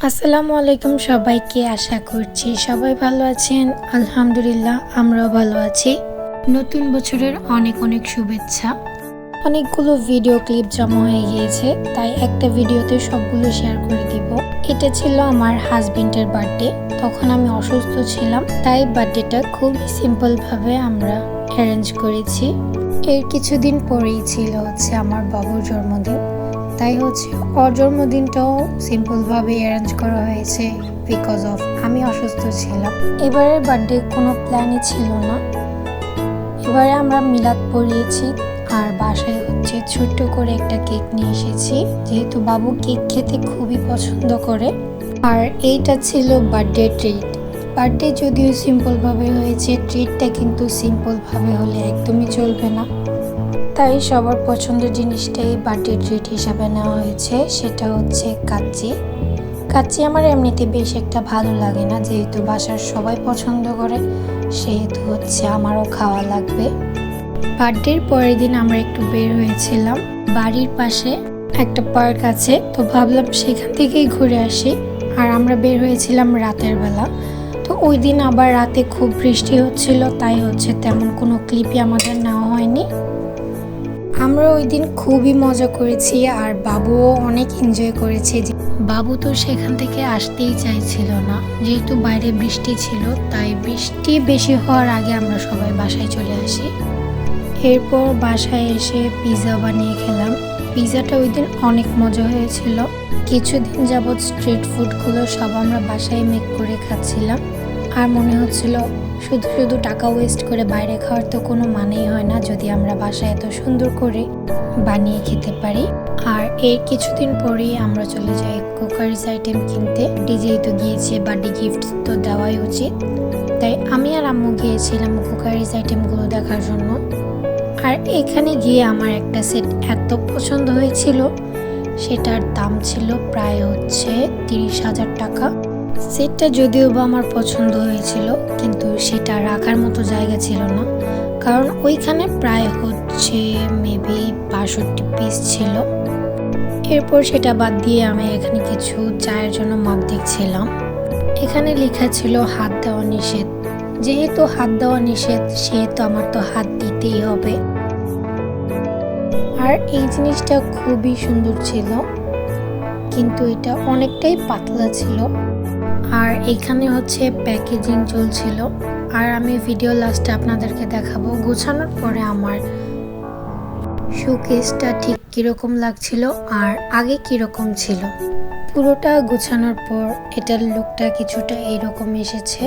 আসসালামু আলাইকুম সবাইকে। আশা করছি সবাই ভালো আছেন। আলহামদুলিল্লাহ আমরাও ভালো আছি। নতুন বছরের অনেক অনেক শুভেচ্ছা। অনেকগুলো ভিডিও ক্লিপ জমা হয়ে গিয়েছে, তাই একটা ভিডিওতে সবগুলো শেয়ার করে দিব। এটা ছিল আমার হাজবেন্ডের বার্থডে। তখন আমি অসুস্থ ছিলাম, তাই বার্থডেটা খুব সিম্পলভাবে আমরা অ্যারেঞ্জ করেছি। এর কিছুদিন পরেই ছিল আমার বাবুর জন্মদিন, তাই ওর জন্মদিনটাও সিম্পলভাবে অ্যারেঞ্জ করা হয়েছে বিকজ অফ আমি অসুস্থ ছিলাম। এবারের বার্থডে কোনো প্ল্যানই ছিল না। এবারে আমরা মিলাদ পড়িয়েছি আর বাসায় ছোট্ট করে একটা কেক নিয়ে এসেছি, যেহেতু বাবু কেক খেতে খুবই পছন্দ করে। আর এইটা ছিল বার্থডে ট্রিট। বার্থডে যদিও সিম্পলভাবে হয়েছে, ট্রিটটা কিন্তু সিম্পলভাবে হলে একদমই চলবে না, তাই সবার পছন্দের জিনিসটাই বার্থডে ট্রিট হিসাবে নেওয়া হয়েছে। সেটা কাচ্চি। কাচ্চি আমার এমনিতে বেশ একটা ভালো লাগে না, যেহেতু বাসার সবাই পছন্দ করে সেহেতু আমারও খাওয়া লাগবে। বার্থডের পরের দিন আমরা একটু বের হয়েছিলাম। বাড়ির পাশে একটা পার্ক আছে, তো ভাবলাম সেখান থেকেই ঘুরে আসি। আর আমরা বের হয়েছিলাম রাতের বেলা। তো ওই দিন আবার রাতে খুব বৃষ্টি হচ্ছিল, তাই তেমন কোনো ক্লিপই আমাদের নেওয়া হয়নি। আমরা ওই দিন খুবই মজা করেছি আর বাবুও অনেক এনজয় করেছে। বাবু তো সেখান থেকে আসতেই চাইছিল না, যেহেতু বাইরে বৃষ্টি ছিল, তাই বৃষ্টি বেশি হওয়ার আগে আমরা সবাই বাসায় চলে আসি। এরপর বাসায় এসে পিৎজা বানিয়ে খেলাম। পিৎজাটা ওই দিন অনেক মজা হয়েছিল। কিছুদিন যাবৎ স্ট্রিট ফুডগুলো সব আমরা বাসায় মেক করে খাচ্ছিলাম, আর মনে হচ্ছিল শুধু শুধু টাকা ওয়েস্ট করে বাইরে খাওয়ার তো কোনো মানেই হয় না যদি আমরা বাসায় এত সুন্দর করে বানিয়ে খেতে পারি। আর এর কিছুদিন পরেই আমরা চলে যাই কুকারিজ আইটেম কিনতে। যেহেতু গিয়েছে বার্থডে গিফট তো দেওয়াই উচিত, তাই আমি আর আম্মু গিয়েছিলাম কুকারিজ আইটেমগুলো দেখার জন্য। আর এখানে গিয়ে আমার একটা সেট এত পছন্দ হয়েছিল, সেটার দাম ছিল প্রায় 30,000 টাকা। সেটটা যদিও বা আমার পছন্দ হয়েছিল, কিন্তু সেটা রাখার মতো জায়গা ছিল না, কারণ ওইখানে প্রায় মেবি 62 পিস ছিল। এরপর সেটা বাদ দিয়ে আমি এখানে কিছু চায়ের জন্য মগ দেখছিলাম। এখানে লেখা ছিল হাত দেওয়া নিষেধ। যেহেতু হাত দেওয়া নিষেধ, সেহেতু আমার তো হাত দিতেই হবে। আর এই জিনিসটা খুবই সুন্দর ছিল, কিন্তু এটা অনেকটাই পাতলা ছিল। আর এখানে প্যাকেজিং চলছিল, আর আমি ভিডিও লাস্টে আপনাদেরকে দেখাবো গোছানোর পরে আমার শোকেসটা ঠিক কিরকম লাগছিল আর আগে কিরকম ছিল। পুরোটা গোছানোর পর এটার লুকটা কিছুটা এইরকম এসেছে।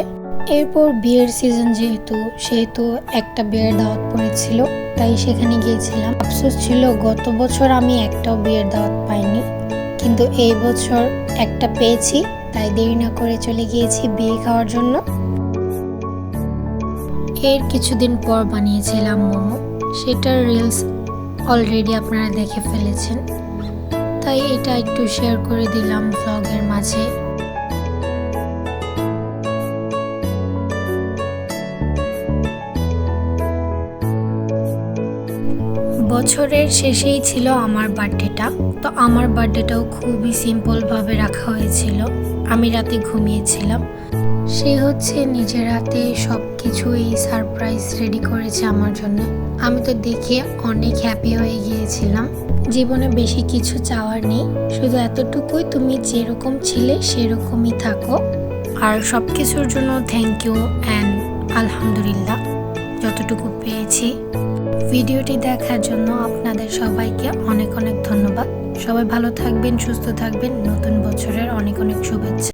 এরপর বিয়ের সিজন সেহেতু একটা বিয়ের দাওয়াত পড়েছিল, তাই সেখানে গিয়েছিলাম। আফসোস ছিল গত বছর আমি একটাও বিয়ের দাওয়াত পাইনি, কিন্তু এই বছর একটা পেয়েছি, তাই দেরি না করে চলে গিয়েছি বিয়ে খাওয়ার জন্য। এর কিছুদিন পর বানিয়েছিলাম মোমো। সেটার রিলস অলরেডি আপনারা দেখে ফেলেছেন, তাই এটা একটু শেয়ার করে দিলাম ব্লগের মাঝে। বছরের শেষেই ছিল আমার বার্থডেটা, তো আমার বার্থডেটাও খুবই সিম্পলভাবে রাখা হয়েছিল। আমি রাতে ঘুমিয়েছিলাম, সে নিজের হাতে সব কিছু এই সারপ্রাইজ রেডি করেছে আমার জন্য। আমি তো দেখে অনেক হ্যাপি হয়ে গিয়েছিলাম। জীবনে বেশি কিছু চাওয়ার নেই, শুধু এতটুকুই, তুমি যেরকম ছিলে সেরকমই থাকো। আর সব কিছুর জন্য থ্যাংক ইউ অ্যান্ড আলহামদুলিল্লাহ যতটুকু পেয়েছি। ভিডিওটি দেখার জন্য আপনাদের সবাইকে অনেক অনেক ধন্যবাদ। সবাই ভালো থাকবেন, সুস্থ থাকবেন। নতুন বছরের অনেক অনেক শুভেচ্ছা।